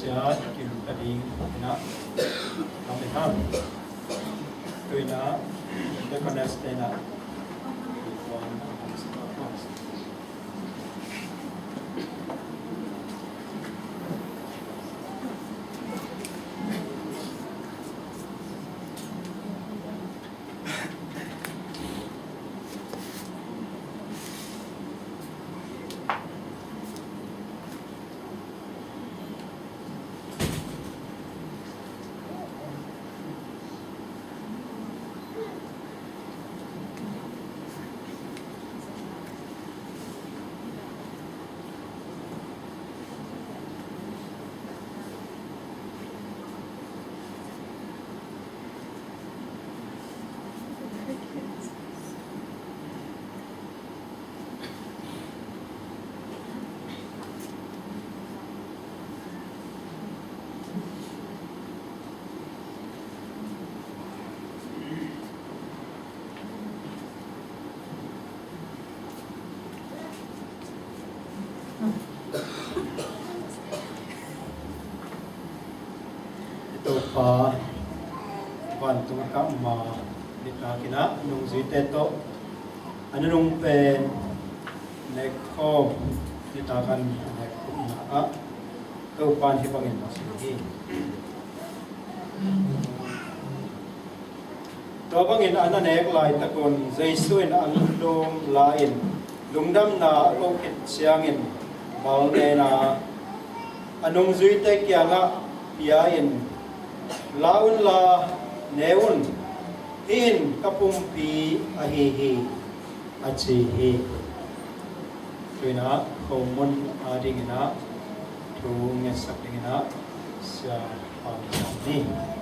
Cha kim ading na kami ham tu na the connect na ito pa van tumaka ma dita kina nung zite to ano nung pen nekho dita kan nekho na a to pan hi pangin masigi to pangin ana nek lai takon jaisuin an lum lain lungdam na lokit siangin balne na anong zuite kya nga piyain laun la neun in kapumpi ahihi achihi tuina komun adingina tu ngesak dingina sia pangani